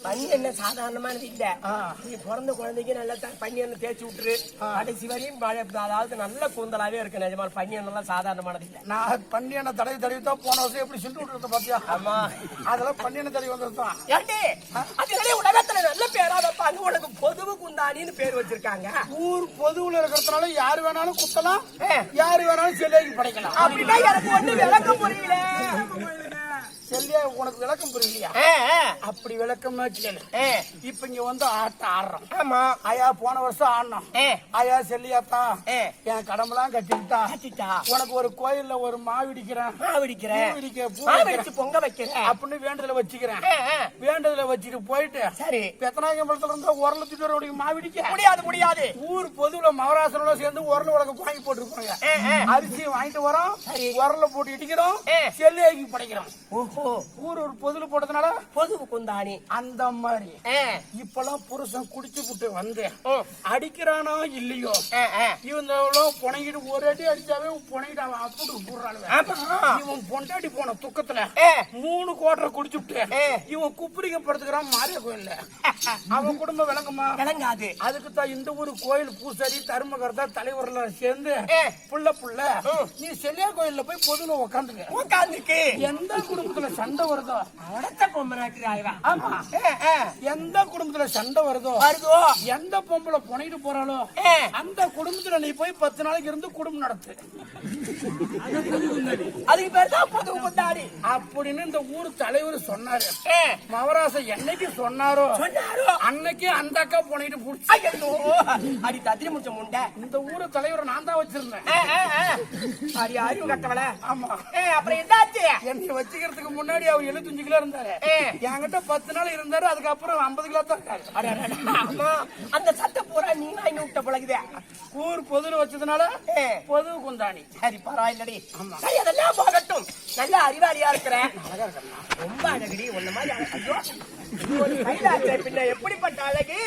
பனி என்ன சாதாரணமானது இல்ல. நீ பிறந்த குழந்தைக்கு நல்லா பனி எண்ணெய் தேய்ச்சி விட்டுரு. கடைசி வரையும் அதாவது நல்ல கூந்தலாவே இருக்கு. நிஜமா பனி எண்ணெய் சாதாரணமானது இல்ல. நான் பன்னி எண்ணெய் தடவி தடவி தான் போன வருஷம் எப்படி சுண்டு விட்டுருந்த பாத்தியா? ஆமா, அதெல்லாம் பன்னி எண்ணெய் தடவி வந்ததுதான். ஏண்டி அதனாலே உலகத்துல நல்ல பேரா வைப்பாங்க. உனக்கு பொதுவு குந்தாணின்னு பேர் வச்சிருக்காங்க. ஊர் பொதுவுல இருக்கிறதுனால யாரு வேணாலும் குத்தலாம், யாரு வேணாலும் செல்லைக்கு படைக்கலாம். அப்படின்னா எனக்கு ஒண்ணு விளக்கம் புரியல. செல்லியா உனக்கு விளக்கம் புரியலையா? அப்படி விளக்கமா கேளு. இப்ப இங்க வந்து ஆட்டம் ஆடுறோம். ஆமா, ஐயா போன வருஷம் ஆடணும். ஐயா செல்லியாத்தா என் கடமெல்லாம் கட்டிக்கிட்டா உனக்கு ஒரு கோயில்ல ஒரு மாவிடிக்கிறேன், பொங்க வைக்கிறேன் அப்படின்னு வேண்டுதல வச்சுக்கிறேன். வேண்டுதல வச்சுட்டு போயிட்டு சரி பெத்தனாயம்பலத்துல இருந்தா உரல திட்டு மாவிடிக்க முடியாது. ஊர் பொதுவுல மகராசனோட சேர்ந்து உரல உலக வாங்கி போட்டுருப்பாங்க. அரிசி வாங்கிட்டு வரோம், உரல போட்டு இடிக்கிறோம், செல்லியாக்கி படைக்கிறோம். ஊர் ஒரு பொதுல போட்டதுனால பொதுவு குந்தாணி அந்த மாதிரி. இப்பெல்லாம் புருஷன் குடிச்சு புட்டு வந்து அடிக்கிறானோ இல்லையோ இவங்க புனைகிட்டு ஒரு அடி அடிச்சாவே புனைகிட்டு அவன் அப்படி போடுறாள். இவன் பொண்டாட்டி போன துக்கத்துல 3 கோட்டரை குடிச்சுட்டு இவன் குப்பிடிக்கப்படுத்துக்கிறான் மாரியா கோயில்ல. அவன் குடும்பம் விளங்குமா? விளங்காது. அதுக்கு தான் இந்த ஊரு கோயில் பூசாரி தர்மகர்த்தா தலைவர்ல சேர்ந்து புள்ள நீ செல்லியா கோயில்ல போய் பொதுல உக்காந்துக்கு. எந்த குடும்பத்துல சண்டை வருதோ எந்த குடும்பத்துல சண்டை வருதோ எந்த பொம்பளை புனைட்டு போறாளோ அந்த குடும்பத்துல நீ போய் 10 நாளைக்கு இருந்து குடும்பம் நடத்து. அதுக்கு பேர் தான் பொதுவு குந்தாணி அப்படின்னு இந்த ஊர் தலைவர் சொன்னாரு. மவராச என்னைக்கு சொன்னாரோ அன்னைக்கு அந்த அக்கா புனைட்டு புடிச்சு அடி தத்திரி முடிச்ச முண்டை. இந்த ஊரு தலைவரை நான் தான் வச்சிருந்தேன். அறிவு கட்டவள. ஆமா, அப்புறம் என்னாச்சு? என்னை வச்சுக்கிறதுக்கு முன்னாடி அவர் 75 கிலோ இருந்தாரு. என்கிட்ட 10 நாள் இருந்தாரு. அதுக்கப்புறம் 50 கிலோ தான் இருக்காரு. அந்த சட்டை பூரா நீ வாங்கி விட்ட பழகுதே. ஊர் பொதுல வச்சதுனால பொது குந்தாணி. சரி, பரவாயில்லடி. சரி, அதெல்லாம் போகட்டும். நல்ல அறிவாளியா இருக்கிறேன். ரொம்ப அழகடி. ஒன்ன மாதிரி பின்ன எப்படிப்பட்ட அழகு?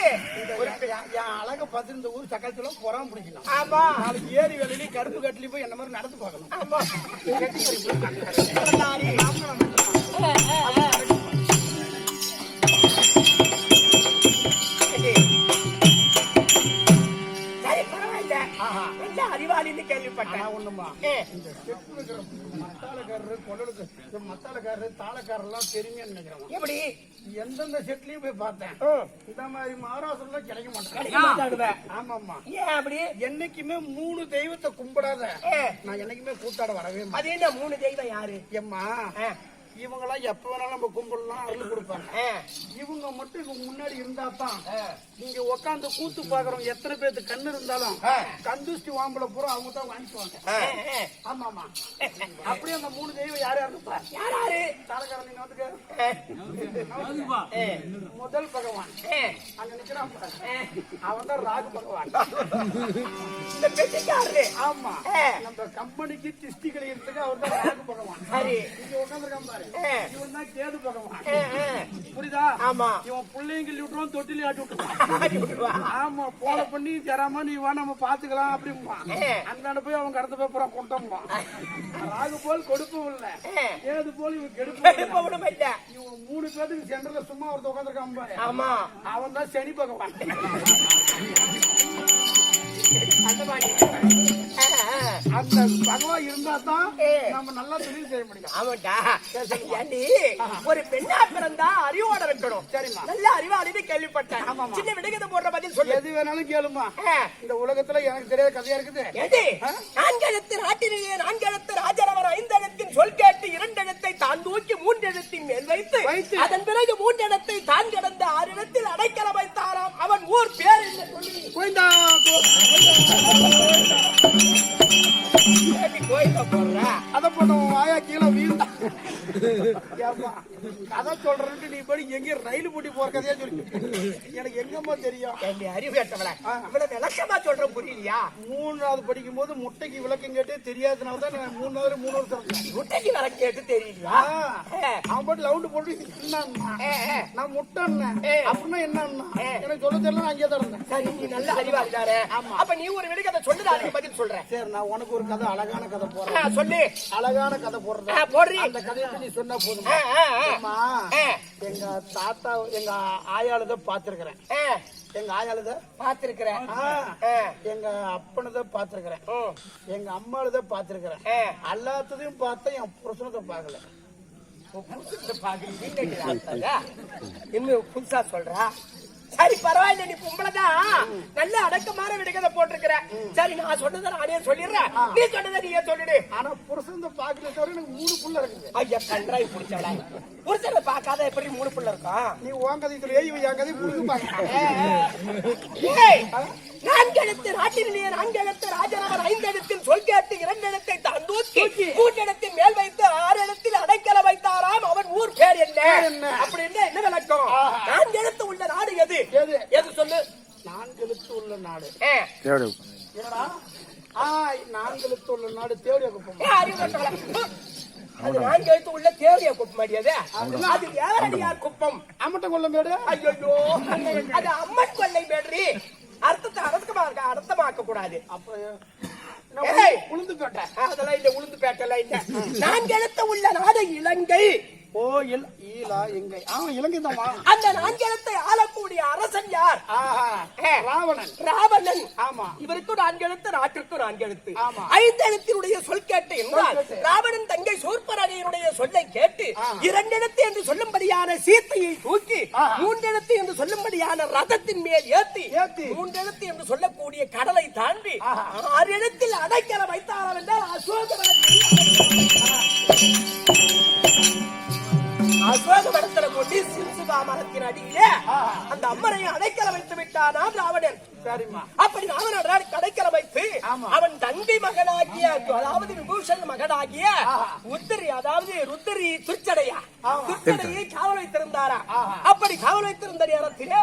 என் அழக பார்த்து இந்த ஊர் சக்கரத்துல புறாம பிடிக்கலாம். ஆமா, நாளைக்கு ஏரி வேலையில கருப்பு கட்டில போய் என்ன மாதிரி நடந்து பார்க்கணும். ஆமா, அறிவாளின்னு கேள்விப்பட்டேன். ஒண்ணுமா இந்த மத்தாளக்காரரு தாளக்காரர் எல்லாம் தெரியுமே நினைக்கிறேன். எப்படி எந்தெந்த செட்லயும் போய் பார்த்தேன். இந்த மாதிரி மகாராஷ்டிரா கிடைக்க மாட்டேன். ஆமாமா, ஏன் அப்படி? என்னைக்குமே 3 தெய்வத்தை கும்பிடாத நான் என்னைக்குமே கூத்தாட வரவே மாட்டேன். அது என்ன 3 தெய்வம் யாரு? எம்மா இவங்கெல்லாம் எப்ப வேணாலும் நம்ம கும்பிடலாம், அருள் கொடுப்பாங்க. இவங்க மட்டும் இவங்க முன்னாடி இருந்தாதான் இங்க உட்காந்து கூத்து பாக்குறவங்க எத்தனை பேருக்கு கண்ணு இருந்தாலும் கந்துஷ்டி வாம்பல பூரா அவங்க தான் வாங்கிக்குவாங்க. ஆமா ஆமா, அப்படியே அந்த 3 தெய்வம் யார் யாருப்பா? யாரு? தாளக்காரன் நீங்க வந்துக்க. முதல் பகவான் அங்க நிக்கிறான், அவன் தான் ராகு பகவான். இந்த பெட்டிக்காரரு. ஆமா, நம்ம கம்பெனிக்கு திஷ்டி கிடைக்கிறதுக்கு அவர் தான் ராகு பகவான். சரி, இங்க உட்காந்துருக்கான் பாரு, இவன் தான் கேது பகவான். புரியுதா? ஆமா, இவன் பிள்ளைங்க விட்டுருவான், தொட்டில ஆட்டி விட்டுருவான். ஆமா, போன பண்ணி தராம நீ வா நம்ம பாத்துக்கலாம் அப்படிம்பா. அந்தாண்ட போய் அவன் கடத்த போய் கொண்டோம்பான். ராகு போல் கொடுப்பவும் இல்ல, கேது போல் இவன் கெடுப்பவும் இல்ல. இவன் 3 பேருக்கு சென்டர்ல சும்மா ஒருத்த உட்காந்துருக்கான் பாரு. ஆமா, அவன் தான் சனி பகவான். அந்த பகவான் இருந்தா தான் நம்ம நல்லா தொழில் செய்ய முடியும். ஆமாட்டா, ஒரு பெண்ணா பிறந்தா அறிவோட இருக்கணும். சரிமா, நல்ல அறிவாளின்னு கேள்விப்பட்டேன். சின்ன விடுகதை போடுற பதில் சொல்லு. எது வேணாலும் கேளுமா. இந்த உலகத்துல எனக்கு தெரியாத கதையா இருக்குது. எது? 4 எழுத்து நாட்டிலேயே 4 எழுத்து ராஜரவர் 5 எழுத்தின் சொல் கேட்டு 2 எழுத்தை தான் தூக்கி 3 எழுத்தின் மேல் வைத்து அதன் பிறகு 3 எழுத்தை தான் கடந்த 6 இடத்தில் அடைக்கல வைத்தாராம். அவன் ஊர் பேர் என்ன சொல்லி? அத போட்ட வாயா கீழே வீழ்ந்தா. கதை சொல்றேன்ட்டு நீ படி எங்க ரயில் போட்டி போற கதையா சொல்லி எனக்கு எங்கம்மா தெரியும். அறிவு கேட்டவள இவ்வளவு விளக்கமா சொல்றேன், புரியலையா? 3வது படிக்கும் போது முட்டைக்கு விளக்கம் கேட்டு தெரியாதனாலதான் நான் 3 வருஷம் முட்டைக்கு விளக்கம் கேட்டு தெரியலையா? அவன் போட்டு லவுண்டு போட்டு என்னன்னா நான் முட்டை அப்படின்னா என்னன்னா எனக்கு சொல்ல தெரியல, நான் அங்கேயே தான் இருந்தேன். சரி, நீ நல்ல அறிவாளிதாரு. அப்ப நீ ஒரு விடுகதை சொல்லுடா, அதுக்கு பதில் சொல்றேன். சரி, நான் உனக்கு ஒரு கதை, அழகான கதை போடுறேன். சொல்லு. அழகான கதை போடுறேன். போடுறீ. அந்த கதையை நீ சொன்னா போதும். எங்க தாத்தா எங்க ஆயாளுத பாத்துருக்கிறேன். எங்க ஆயாளுத பாத்திருக்கிறேன். எங்க அப்பனத பாத்துருக்கிறேன். எங்க அம்மாளுத பாத்துருக்கிறேன். எல்லாத்தையும் பார்த்தா என் புருஷனத்தை பாக்கல. இன்னும் புதுசா சொல்றா? சரி பரவாயில்ல, நீ பொம்பளைதான், நல்ல அடக்கமான விடுகதை போட்டிருக்கிற. சரி நான் சொன்னதை நானே சொல்லிடுறேன், நீ சொன்னதை நீயே சொல்லிடு. ஆனா புருஷன் பாக்கல தவிர எனக்கு 3 புள்ள இருக்குது. ஐயா கன்றாய் புடிச்சவளா, புருஷனை பார்க்காத எப்படி 3 புள்ள இருக்கும்? நீ உன் கதை சொல்லி என் கதை புரிஞ்சு பாக்க. நான்கெழுத்து நாட்டிலேயே நான்கெழுத்து ராஜராமன் 5 இடத்தில் சொல் கேட்டு 2 இடத்தை தான் தூக்கி 3 இடத்தில் மேல் வைத்து 6 இடத்தில் அடைக்கல வைத்தாராம். அவன் ஊர் பேர் என்ன? அப்படி என்ன விளக்கம்? 4 எழுத்து உள்ள நாடு எது? எது சொல்லு? 4 எழுத்து உள்ள நாடு என்னடா? 4 எழுத்து உள்ள நாடு தேவடியா குப்பம். அது 4 எழுத்து உள்ள தேவடியா குப்பம் அடியாது, அது ஏவரடியார் குப்பம். அம்மட்ட கொல்ல மேடு. ஐயோ, அது அம்மன் கொல்லை மேடு. அர்த்தத்தை அர்த்தமாக்க கூடாது. உளுந்து பேட்டை அதெல்லாம் இல்ல, உளுந்து பேட்டெல்லாம் இல்ல. 4 எழுத்து உள்ள நாடு இலங்கை. ஓ எங்கை. இலங்கை தான். அந்த 4 எழுத்தை ஆளக்கூடிய அரசன் யார்? ராவணன். ராவணன். ஆமா. இவருக்கு 4 எழுத்து, நாட்டிற்கு 4 எழுத்து. 5 எழுத்தினுடைய சொல் கேட்டு என்றால் ராவணன் தங்கை சூர்பனகையினுடைய சொல்லை கேட்டு 2 எழுத்து என்று சொல்லும்படியான சீத்தையை தூக்கி 3 எழுத்து என்று சொல்லும்படியான ரதத்தின் மேல் ஏத்தி 3 எழுத்து என்று சொல்லக்கூடிய கடலை தாண்டி 6 எழுத்தில் அடைக்கல வைத்தாரம் என்றால் அசோகவனத்துல கொண்டு சிம்சுகா மரத்தின் அடியிலே அந்த அம்மனை அடைக்கல வைத்து விட்டானாம் ராவணன். சரிம்மா. அப்படி ராவணன் அடைக்கல வைத்து அவன் தங்கை மகனாகிய, அதாவது விபூஷன் மகனாகிய உத்தரி, அதாவது ருத்தரி துர்ச்சடையை காவல் வைத்திருந்தாரா. அப்படி காவல் வைத்திருந்த நேரத்திலே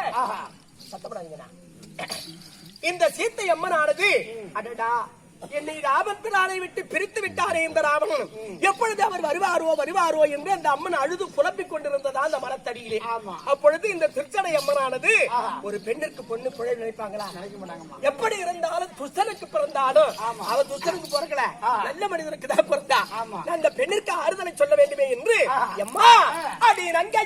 சத்தப்படாதீங்கண்ணா, இந்த சீத்தை அம்மனானது அடடா என்னை ராமபிரானை விட்டு பிரித்து விட்டாரே இந்த ராவணன், எப்பொழுது அவர் வருவாரோ என்று அந்த அம்மன் அழுது புலம்பிக் கொண்டிருந்ததா அந்த மரத்தடியிலே. அப்பொழுது இந்த திருச்சடை அம்மனானது ஒரு பெண்ணிற்கு பொண்ணு பிழை நினைப்பாங்களா? எப்படி இருந்தாலும் துஷ்டனுக்கு பிறந்தாலும் அவர் துஷ்டனுக்கு பிறக்கல, நல்ல மனிதனுக்கு தான் பிறந்தா. அந்த பெண்ணிற்கு ஆறுதலை சொல்ல வேண்டுமே என்று எம்மா அடி நங்கை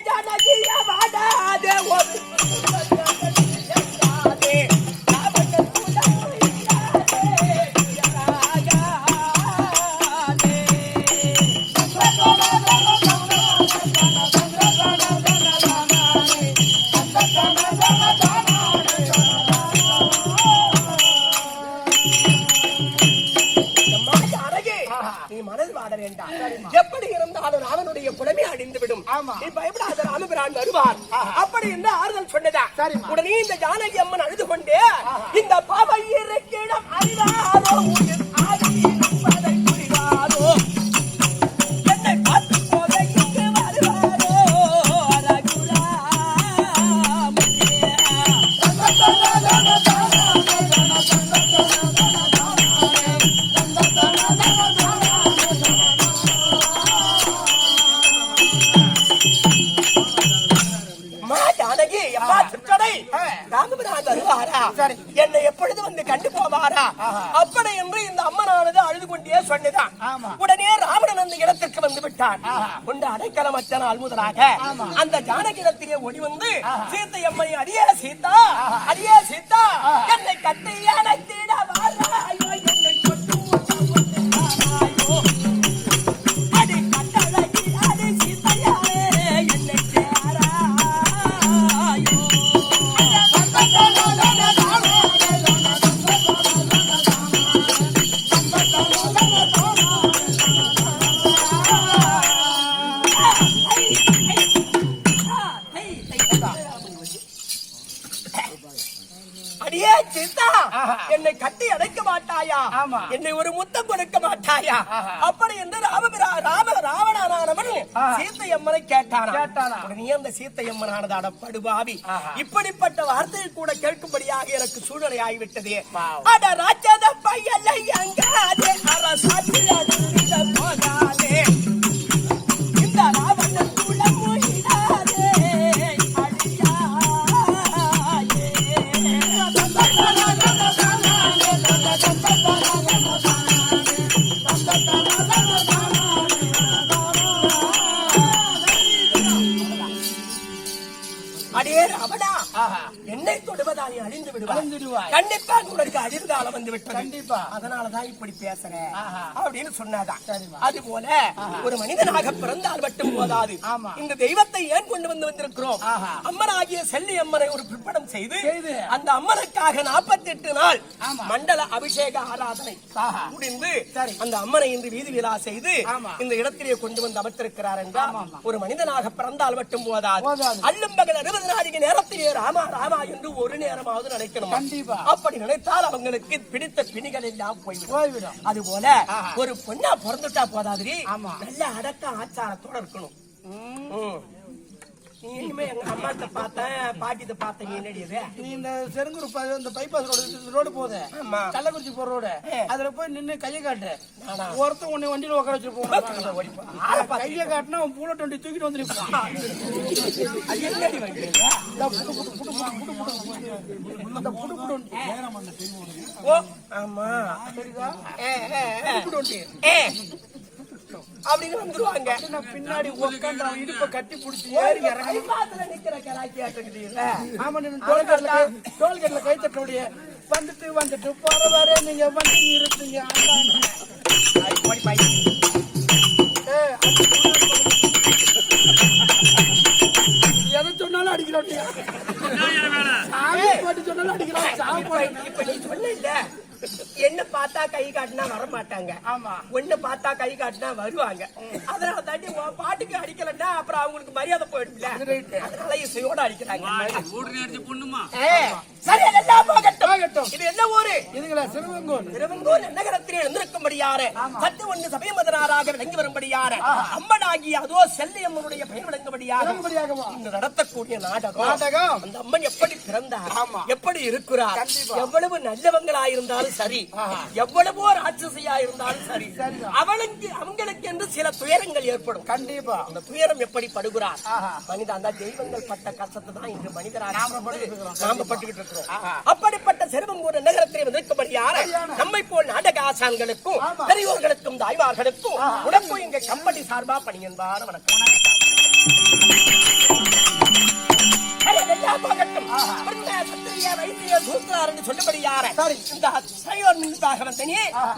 எப்படி இருந்தாலும் ராவனுடைய புலமே அழிந்துவிடும், நீ பயப்படாத, ராமபிரான் வருவார். அப்படி என்று ஆறுதல் சொன்னதா. உடனே இந்த ஜானகி அம்மன் அழுது கொண்டே இந்த பாவை இருக்கிடம் அறிவாரோ புரிவாரோ என்னை பார்த்து போதைக்கு வருவாரோ ரகுலா என்னை எப்பொழுது வந்து கண்டு போவாரா? அப்படி என்று இந்த அம்மனானது அழுது கொண்டே சொன்னதான். உடனே ராவணன் அந்த இடத்திற்கு வந்து விட்டான். கொண்டு அடைக்கலமற்ற நாள் முதலாக அந்த ஜானகிடத்திலே ஓடி வந்து சீத்தை அம்மனை அடியே சீதா, அடியே சீதா, என்னை கட்டி அடைத்திட வாராயோ, என்னை கொண்டு அடி கட்டழகி அடி சீதையாரே என்னை என்னை கட்டி அடைக்க மாட்டாயா? என்னை ஒரு முத்தம் கொடுக்க மாட்டாயா? அப்படி என்று ராவணனானவன் சீத்தை அம்மனை கேட்டானா. உடனே அந்த சீத்தை அம்மனானது அடப்படுபாவி, இப்படிப்பட்ட வார்த்தையை கூட கேட்கும்படியாக எனக்கு சூழ்நிலை ஆகிவிட்டது. அட ராஜத பையலை அங்காதே அரசாட்சி போகாதே இந்த ராவணன் குலமுயிடாதே அடியா அவனா என்னை தொடுவதால் நீ அழிந்து விடுவாய். கண்டிப்பா உனக்கு அழிவு காலம் வந்து விட்டது. கண்டிப்பா அதனாலதான் இப்படி பேசுறேன் அப்படின்னு சொன்னாதான். அது போல ஒரு மனிதனாக பிறந்தால் மட்டும் போதாது. இந்த தெய்வத்தை ஏன் கொண்டு வந்திருக்கிறோம்? அம்மனாகிய செல்லி அம்மனை ஒரு பிற்படம் செய்து அந்த அம்மனுக்காக 48 நாள் மண்டல அபிஷேக ஆராதனை முடிந்து அந்த அம்மனை இன்று வீதி விழா செய்து இந்த இடத்திலே கொண்டு வந்து அமர்த்திருக்கிறார் என்றால் ஒரு மனிதனாக பிறந்தால் மட்டும் போதாது. அல்லும் பகல் 60 நாளைக்கு நேரத்திலே ராமா ராமா என்று ஒரு நேரமாவது நினைக்கணும். அப்படி நினைத்தால் அவங்களுக்கு பிடித்த பிணிகள் எல்லாம் போய்விடும். அது போல ஒரு பொண்ணா பிறந்துட்டா போதாது, நல்ல அடக்க ஆச்சாரத்தோட இருக்கணும். இனிமே எங்க அம்மாத்த பார்த்தேன், பாட்டித்த பார்த்தேன். என்னடியது நீ இந்த செருங்கூர் இந்த பைபாஸ் ரோடு போகுது, கள்ளக்குறிச்சி போற ரோடு, அதுல போய் நின்னு கையை காட்டு. ஒருத்தன் உன்னை வண்டியில உட்கார வச்சு போவான். கையை காட்டினா அவன் பூலட் வண்டி தூக்கிட்டு வந்து அப்படின்னு வந்துருவாங்க. பின்னாடி உட்காந்து அவன் இடுப்ப கட்டி பிடிச்சி ஏறி இறங்கி நிக்கிற கராக்கியாட்டுக்குது. டோல்கேட்ல கை தட்டோடைய வந்துட்டு போறவாரே நீங்க வந்து இருப்பீங்க. எதை சொன்னாலும் அடிக்கிறோம், பாட்டு சொன்னாலும் அடிக்கிறோம். இப்ப நீ சொன்ன என்ன பார்த்தா கை காட்டினா வர மாட்டாங்க, ஒண்ணு பார்த்தா கை காட்டினா வருவாங்க. அதனால தாண்டி பாட்டுக்கு அடிக்கலன்னா அப்புறம் அவங்களுக்கு மரியாதை போயிடும்ல. அதனால இசையோட அடிக்கிறாங்க. சரி, அதெல்லாம் போகட்டும். இது என்ன ஊரு? இதுங்களா சிறுவங்கூர். சிறுவங்கூர் நகரத்திலே எழுந்திருக்கும்படியார சத்து ஒன்று சபைமதனாராக விளங்கி வரும்படியார அம்மனாகி அதோ செல்லியம்மனுடைய பெயர் விளங்கும்படியாக இன்று நடத்தக்கூடிய நாடகம். அந்த அம்மன் எப்படி பிறந்தார், எப்படி இருக்கிறார், எவ்வளவு நல்லவங்களாயிருந்தாலும் சரி, எவ்வளவோ ராட்சசியா இருந்தாலும் சரி, அவங்களுக்கு என்று சில துயரங்கள் ஏற்படும். கண்டிப்பா அந்த துயரம் எப்படி படுகிறார் மனிதன், அந்த தெய்வங்கள் பட்ட கஷ்டத்தை தான் இன்று மனிதராக நாம பட்டுக்கிட்டு இருக்கிறோம். அப்படிப்பட்ட சிறுவங்கூர் நகரத்திலே வந்திருக்கும்படியான நம்மை போல் நாடக ஆசான்களுக்கும் பெரியோர்களுக்கும் தாய்மார்களுக்கும் உடம்பு எங்க கம்பெனி சார்பா பணியன்பான வணக்கம்.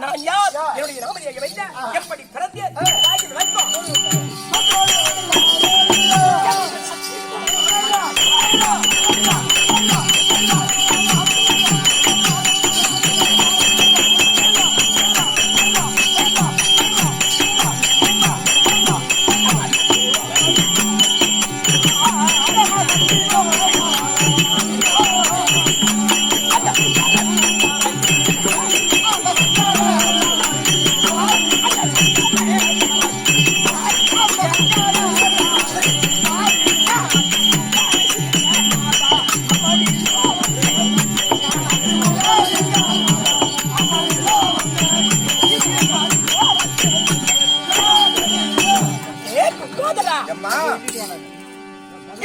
நான் யார், என்னுடைய நாமதியை வைத்த எப்படி பிறந்து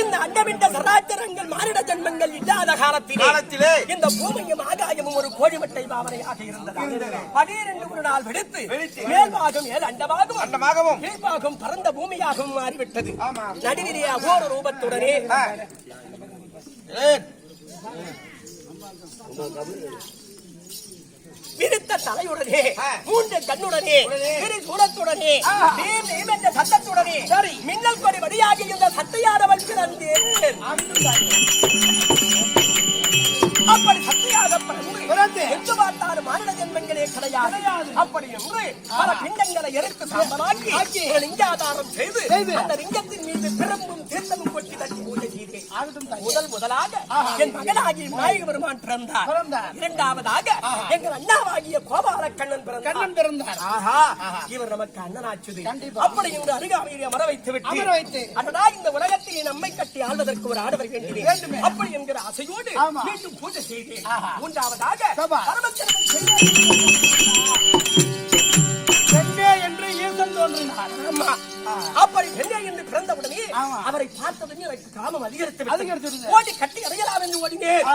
இந்த அண்டமிட்ட சராச்சரங்கள் மானிட ஜன்மங்கள் இல்லாத காலத்திலே இந்த பூமியும் ஆகாயமும் ஒரு கோழிமட்டை பாவனையாக இருந்தது. 12 நாள் வெடித்து மேல்பாகம் அண்டமாகவும் கீழ்பாகம் பரந்த பூமியாகவும் மாறிவிட்டது. நடுவிலே அகோர ரூபத்துடனே விரித்த தலையுடனே, 3 கண்ணுடனே, சூடத்துடனே, என்ற சத்தத்துடனே மின்னல் கொடி வழியாகி இந்த சத்தையானவன் பிறந்தேன். அப்படி சத்தையாக பிறந்து எங்கு பார்த்தாலும் மானிட ஜென்மங்களே கிடையாது. அப்படி என்று பல பிண்டங்களை எடுத்து சாம்பலாக்கி லிங்காதாரம் செய்து அந்த லிங்கத்தின் மீது பிரம்பும் தீர்த்தமும் கொட்டி தட்டி பூஜை செய்தேன். முதலாக என் மகனாகி விநாயக பெருமான் பிறந்தார். இரண்டாவதாக எங்கள் அண்ணாவாகிய கோபால கண்ணன் பிறந்தார். ஆஹா, இவர் நமக்கு அண்ணனாச்சுது. அப்படி இன்று அருகாமையை மர வைத்து விட்டு அதனா இந்த உலகத்தில் நம்மை கட்டி ஆள்வதற்கு ஒரு ஆடவர் வேண்டினேன். அப்படி என்கிற ஆசையோடு மீண்டும் பூஜை செய்தேன். மூன்றாவதாக என்று ஈசன் தோன்றினார். அப்படி பெண்ணே என்று பிறந்தவுடனே அவரை பார்த்ததுமே எனக்கு காமம் அதிகரித்து ஓடி கட்டி அறையலாம் என்று ஓடினேன்.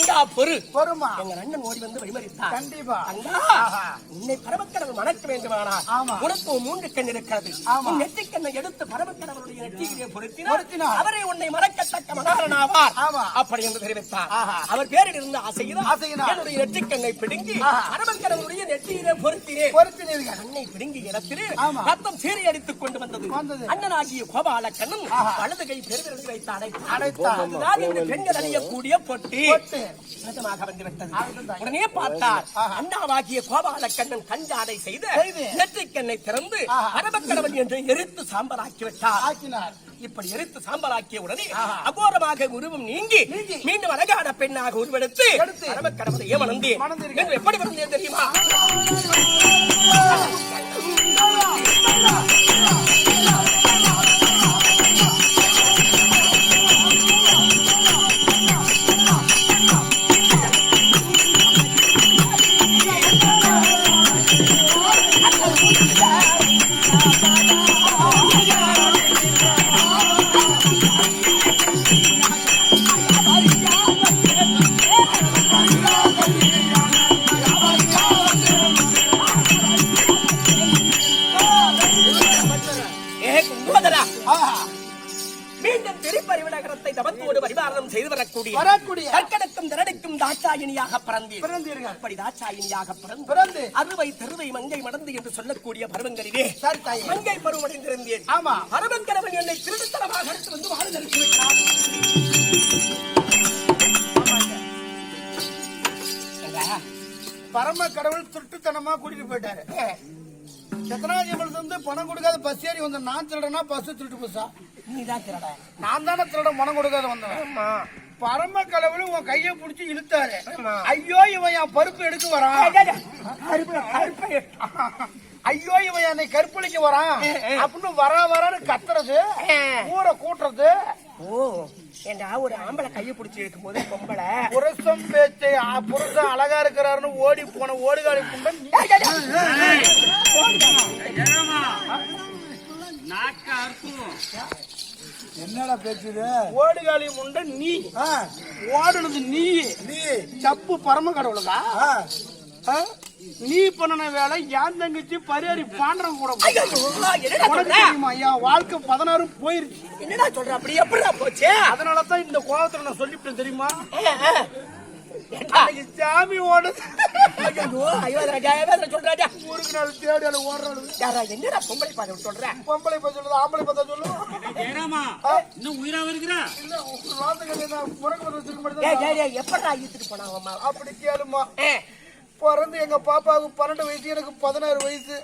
கங்கா பொறு பொறுமா எங்க அண்ணன் ஓடி வந்து வழிமறித்தார். கண்டிப்பா கங்கா உன்னை பரமக்கடவுள் வணக்க வேண்டுமானால் ஆமா. உனக்கு 3 கண் இருக்கிறது. ஆமா. உன் நெற்றிக்கண்ணை எடுத்து பரமக்கடவுளுடைய நெற்றியிலே பொருத்தினார். பொருத்தினார். அவரை உன்னை மறக்கத்தக்க மகாரனாவார். ஆமா. அப்படி என்று தெரிவித்தார். அவர் பேரில் இருந்த ஆசையினால் என்னுடைய நெற்றிக்கண்ணை பிடுங்கி பரமக்கடவுளுடைய நெற்றியிலே பொருத்தினேன். கண்ணை பிடுங்கி இடத்திலே ரத்தம் சீறி அடித்துக் கொண்டு வந்தது. அண்ணனாகிய கோபால கண்ணன் வலது கை பெருவிரலை வைத்து அடைத்தார். அதுதான் இந்த பெண்கள் அணியக்கூடிய பொட்டி நிஜமாக வந்துவிட்டது. உடனே பார்த்தார் அண்ணாவாகிய கோபால கண்ணன் கஞ்சாடை செய்து நெற்றிக்கண்ணை திறந்து பரமக்கடவுள் என்று எரித்து சாம்பலாக்கி விட்டார். இப்படி எரித்து சாம்பலாக்கிய உடனே அகோரமாக உருவம் நீங்கி மீண்டும் அழகான பெண்ணாக உருவெடுத்து பரமக்கடவுளையே மணந்தேன். என்று எப்படி வந்தேன் தெரியுமா? மீண்டும் திருப்பறிவு நகரத்தை தவத்தோடு பரிபாலனம் செய்து வரக்கூடிய கற்கடக்கும் திரடிக்கும் தாட்சாயினியாக பிறந்தீர்கள். அப்படி தாட்சாயினியாக பிறந்து அறுவை தெருவை மங்கை மடந்து என்று சொல்லக்கூடிய பருவங்களிலே மங்கை பருவமடைந்திருந்தேன். ஆமா, பரமக்கடவுள் என்னை திருடுத்தனமாக எடுத்து வந்து வாழ நிறுத்திவிட்டார். பரமக்கடவுள் திருட்டுத்தனமா கூட்டிட்டு போயிட்டாரு. சத்தனாஜிமலத்துல இருந்து பணம் கொடுக்காத பஸ் ஏறி வந்த நான் திருடனா பஸ் திருட்டு பஸ்ஸா? நீதான் திருட. நான் தானே திருட பணம் கொடுக்காத வந்தேன். பரமக்கடவுள் உன் கைய புடிச்சு இழுத்தாரு. ஐயோ இவன் என் பருப்பு எடுக்க வரான், ஐயோ இவன் என்னை கற்பழிக்க வரான் அப்படின்னு வரான்னு கத்துறது, ஊரை கூட்டுறது. ஓ, ஏண்டா ஒரு ஆம்பளை கையை பிடிச்சி இருக்கும் போது பொம்பளை புருஷன் பேச்சை புருஷன் அழகா இருக்கிறாருன்னு ஓடி போன ஓடுகாலி குண்டன் என்னடா பேச்சுது? ஓடுகாலி முண்ட நீ ஓடுனது நீ தப்பு பரம கடவுளுக்கா? நீ பண்ணன வேலை என் தங்கச்சி பரியாரி பாண்டவன் கூட தெரியுமா? என் வாழ்க்கை 16 போயிருச்சு. என்னடா சொல்ற? அப்படி எப்படிடா போச்சு? அதனாலதான் இந்த கோபத்துல நான் சொல்லிவிட்டேன் தெரியுமா? சாமி ஓடுது. சொல்றாடா ஊருக்கு நாள் தேடி ஓடுறது. என்னடா பொம்பளை பாதை சொல்ற? பொம்பளை பாதை சொல்லுது, ஆம்பளை பார்த்தா சொல்லுவோம். இன்னும் உயிரா இருக்கிறா? எப்படா ஈத்துட்டு போனாங்க? அப்படி கேளுமா, பிறந்து எங்க பாப்பாவுக்கு 12 வயசு, எனக்கு 16 வயசு.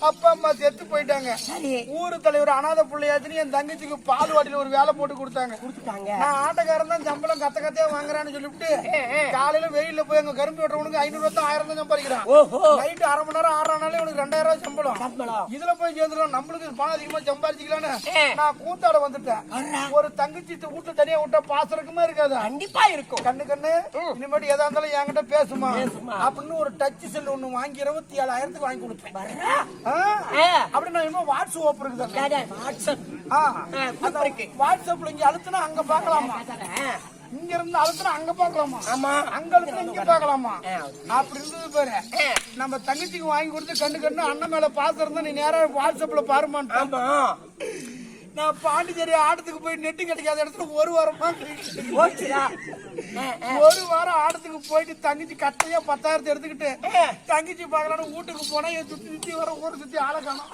அப்பா அம்மா செத்து போயிட்டாங்க. ஊரு தலைவர் அனாதை பிள்ளையாச்சுன்னு என் தங்கச்சிக்கு பால்வாடியில ஒரு வேலை போட்டு கொடுத்தாங்க. நான் ஆட்டக்காரன் தான், சம்பளம் கத்த கத்தையா வாங்குறான்னு சொல்லிவிட்டு காலையில வெயில போய் எங்க கரும்பு வெட்டுறவனுக்கு 500 1000 தான் சம்பாதிக்கிறான். நைட்டு 1/2 மணி நேரம் 6 நாளே உனக்கு 2000 சம்பளம். இதுல போய் சேர்ந்துடும், நம்மளுக்கு பணம் அதிகமா சம்பாதிக்கலான்னு நான் கூத்தாட வந்துட்டேன். ஒரு தங்கச்சி வீட்டுல தனியா விட்டா பாசறக்குமா இருக்காது? கண்டிப்பா இருக்கும். கண்ணு இனிமேட்டு எதா இருந்தாலும் என்கிட்ட பேசுமா அப்படின்னு ஒரு டச் செல் ஒண்ணு வாங்கி 27,000 வாங்கி கொடுப்பேன். அப்படி நான் வாட்ஸ்அப் வாட்ஸ்அப்ல இங்க அழுத்தினா அங்க பாக்கலாமா, இங்க இருந்து அழுத்தினா அங்க பாக்கலாமா, அங்க அழுத்தினா இங்க பாக்கலாமா, அப்படி இருந்தது பாரு. நம்ம தங்கச்சிக்கு வாங்கி கொடுத்து கண்ணு அண்ணன் மேல பாசம் இருந்தா நீ நேரா வாட்ஸ்அப்ல பாருமான்னு. நான் பாண்டிச்சேரி ஆடத்துக்கு போய் நெட்டு கிடைக்காத இடத்துல ஒரு வாரம் ஆடத்துக்கு போயிட்டு தங்கச்சி கட்டையா 10,000 எடுத்துக்கிட்டு தங்கச்சி பாக்கலான்னு வீட்டுக்கு போனா என் சுத்தி வர ஊரை சுத்தி ஆளை காணும்.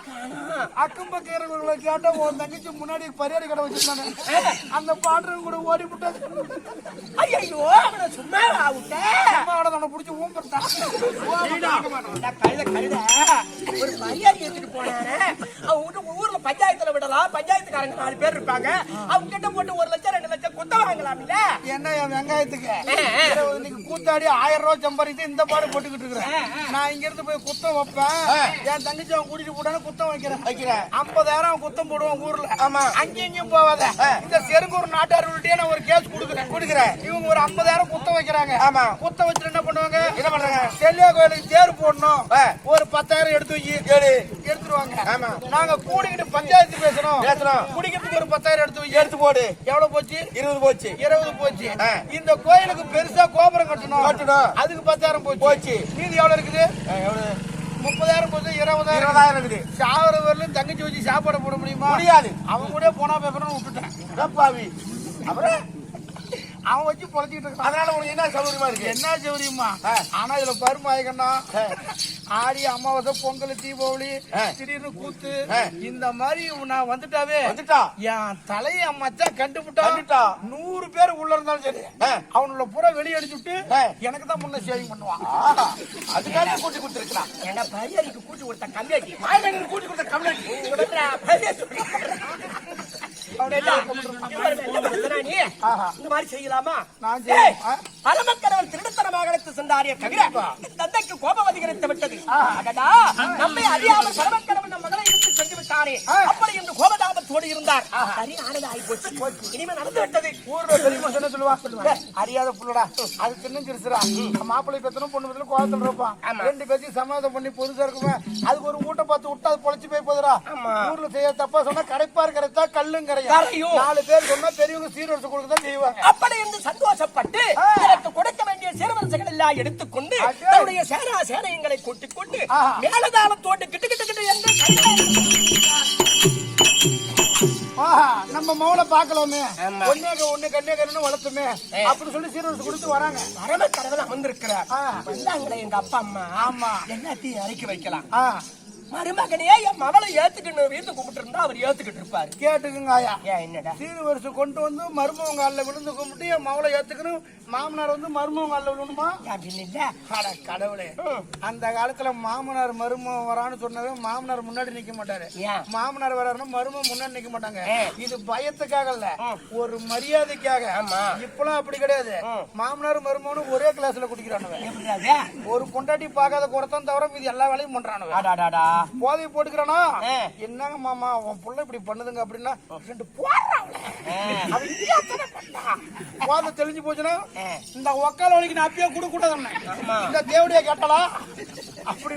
அக்கம் பக்கங்களை கேட்டா உன் தங்கச்சி முன்னாடி பரியாரி கடை வச்சிருந்தாங்க, அந்த பாடுறவங்க கூட ஓடி விட்டாங்க. சும்மா புடிச்சு ஊம்புறா ஒரு மரியாதை எடுத்துட்டு போனாரு. ஊர்ல பஞ்சாயத்துல விடலாம், பஞ்சாயத்துக்காரங்க 4 பேர் இருப்பாங்க, அவங்க கிட்ட போட்டு 1 லட்சம் 2 லட்சம் குத்த வாங்கலாம்ல. என்ன என் வெங்காயத்துக்கு இன்னைக்கு கூத்தாடி 1000 ரூபாய் சம்பாதித்து இந்த பாடு போட்டுக்கிட்டு இருக்கிறேன். நான் இங்க இருந்து போய் குத்தம் வைப்பேன், என் தங்கச்சி அவன் கூட்டிட்டு போட்டானு குத்தம் வைக்கிறேன். 50,000 குத்தம் போடுவோம் ஊர்ல. ஆமா, அங்கேயும் போவாத. இந்த செருங்கூர் நாட்டார்கிட்டே நான் ஒரு கேஸ் கொடுக்குறேன். இவங்க ஒரு 50,000 குத்தம் வைக்கிறாங்க. ஆமா, குத்தம் வச்சுட்டு என்ன பண்ணுவாங்க? என்ன பண்றாங்க? செல்லியா கோயிலுக்கு தேர் போடணும், ஒரு 10,000 எடுத்து எடுத்துருவாங்க. நாங்க கூடிக்கிட்டு பஞ்சாயத்து பேசணும், குடிக்கிறதுக்கு ஒரு 10,000 எடுத்து போடு. எவ்வளவு போச்சு? 20 போச்சு. 20 போச்சு. இந்த கோயிலுக்கு பெருசா கோபுரம் கட்டணும். அதுக்கு 10,000 போச்சு. மீதி எவ்வளவு இருக்குது? 30,000 போச்சு. 20,000 இருக்குது. சாவர வரலும் தங்கச்சி வச்சு சாப்பாடு போட முடியுமா? முடியாது. அவன் கூட போனா பேப்பர்னு விட்டுட்டேன். அப்புறம் அவன் வச்சு பொழைச்சிட்டு இருக்கான். அதனால உனக்கு என்ன சௌகரியமா இருக்கு? என்ன சௌகரியமா? ஆனா இதுல பருமாயக்கண்ணா ஆடி அமாவாசை பொங்கல் தீபாவளி திடீர்னு கூத்து இந்த மாதிரி நான் வந்துட்டாவே என் தலைய மச்சான் கண்டுபிட்டா 100 பேர் உள்ள இருந்தாலும் சரி அவனோட பூரா வெளியே அடிச்சுட்டு எனக்கு தான் முன்ன சேவிங் பண்ணுவான். அதுக்காக கூட்டி கொடுத்துருக்கான். எங்க பையனுக்கு கூட்டி கொடுத்த கம்மியாக்கி மாயனுக்கு கூட்டி கொடுத்த கம்மியாக்கி இந்த மாதிரி செய்யலாமா? பரமக்கடவுள் திருடத்தனமாக அழைத்து சென்றாரே தவிர தந்தைக்கு கோபம் அதிகரித்து விட்டது. நம்மை அறியாமல் பரமக்கடவுள் நம் மகளை எடுத்து சென்று விட்டாரே, அப்படி என்று கோபதாபத்தோடு இருந்தார். சரியானது ஆகிப்போச்சு. இனிமே நடந்து விட்டது. ஊர்ல பெரியமா சொன்ன சொல்லுவா, அறியாத புள்ளடா அது சின்ன சிறுசுரா, மாப்பிள்ளை பெத்தனும் பொண்ணு பெத்தனும் கோலத்துல இருப்பான். 2 பேத்தையும் சமாதானம் பண்ணி பொதுசா இருக்குமே, அதுக்கு ஒரு ஊட்ட பார்த்து விட்டா அது பொழைச்சு போய் போதுரா. ஊர்ல செய்ய தப்பா சொன்னா கரைப்பார் கரைத்தா கல்லும் கரையா. 4 பேர் சொன்னா பெரியவங்க சீர்வரிசை கொடுக்கதான் செய்வாங்க. அப்படி என்று சந்தோஷப்பட்டு எனக்கு கொடுக்க வேண்டிய சீர்வரிசைகள் எல்லாம் எடுத்துக்கொண்டு தன்னுடைய சேனையங்களை கூட்டிக் கொண்டு மேலதாளத்தோடு கிட்டு கிட்டு கிட்டு என்று நம்ம மௌல பாக்கலாமே, ஒண்ணு கண்ணு வளர்த்துமே அப்படி சொல்லி சீர்வரிசை கொடுத்து வராங்க. பரமக்கடவுள் அமர்ந்திருக்கிறார். வந்தாங்களே எங்க அப்பா அம்மா. ஆமா, எல்லாத்தையும் இறக்கி வைக்கலாம். மருமகனே என் மகளை ஏத்துக்கணும் வீட்டு கூப்பிட்டு இருந்தா அவர் ஏத்துக்கிட்டு இருப்பாரு. கேட்டுக்குங்க ஆயா. என்னடா சீர்வரிசை கொண்டு வந்து மருமவங்க அல்ல விழுந்து கும்பிட்டு என் மகளை ஏத்துக்கணும், மாமனார் வந்து மருமவங்க அல்ல விழுணுமா? கடவுளே, அந்த காலத்துல மாமனார் மருமவன் வரான்னு சொன்னவே மாமனார் முன்னாடி நிக்க மாட்டாரு. மாமனார் வராருன்னா மருமவன் முன்னாடி நிக்க மாட்டாங்க. இது பயத்துக்காக இல்ல, ஒரு மரியாதைக்காக. இப்பெல்லாம் அப்படி கிடையாது. மாமனார் மருமவனும் ஒரே கிளாஸ்ல குடிக்கிறானுங்க. ஒரு பொண்டாட்டி பார்க்காத குறத்தான் தவிர மீது எல்லா வேலையும் பண்றானுங்க. போதை போட்டுக்கிறானா, என்னங்க மாமா உன் புள்ள இப்படி பண்ணுதுங்க அப்படின்னா போதை தெளிஞ்சு போச்சுன்னா இந்த ஒக்கால வலிக்கு நான் அப்பயே கொடுக்க கூடாது, இந்த தேவடியா கேட்டலா அப்படி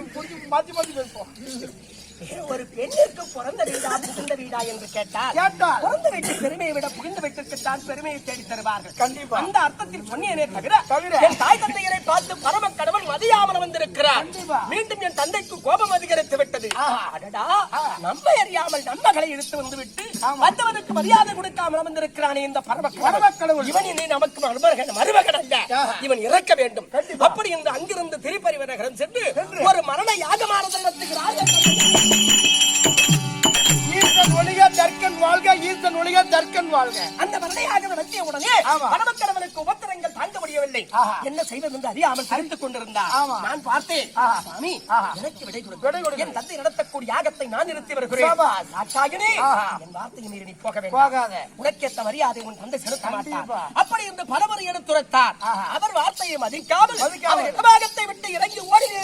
மாத்தி மாத்தி பேசுவோம். ஒரு பெண்ணிற்கு பிறந்த வீடா புகுந்த வீடா என்று கேட்டால் பிறந்த வீட்டு பெருமையை விட புகுந்த வீட்டுக்குத்தான் பெருமையை தேடி தருவார்கள். கண்டிப்பா அந்த அர்த்தத்தில் சொன்னேனே தவிர என் தாய் தந்தையரை பார்த்து பரம கடவுள் மதியாமல் வந்திருக்கிறார். மீண்டும் என் தந்தைக்கு கோபம் அதிகரித்து விட்டது. நம்மை அறியாமல் நம்மகளை இழுத்து வந்து விட்டு மற்றவனுக்கு மரியாதை கொடுக்காமல் வந்திருக்கிறானே இந்த பரம கடவுள். இவன் இனி நமக்கு மருமகன் அல்ல, இவன் இறக்க வேண்டும். அப்படி என்று அங்கிருந்து திருப்பறிவ நகரம் சென்று ஒரு மரண யாகமானது நடத்துகிறார். ஈசன் ஒளிக தர்க்கன் வாழ்க, ஈசன் ஒளிக தர்க்கன் வாழ்க. அந்த மரணையாக நடத்திய உடனே பரமக்கடவுளுக்கு உபத்திரங்கள் தாங்க முடியவில்லை. என்ன செய்வது என்று அறியாமல் தெரிந்துக் கொண்டிருந்தார். நான் பார்த்தேன், சாமி எனக்கு விடை கொடுக்க, என் தந்தை நடத்தக்கூடிய யாகத்தை நான் நிறுத்தி வருகிறேன். என் வார்த்தையை மீறி நீ போக வேண்டும். உனக்கேற்ற மரியாதை உன் தந்தை செலுத்த மாட்டார். அப்படி என்று பலமுறை எடுத்துரைத்தார். அவர் வார்த்தையை மதிக்காமல் யாகத்தை விட்டு இறங்கி ஓடினே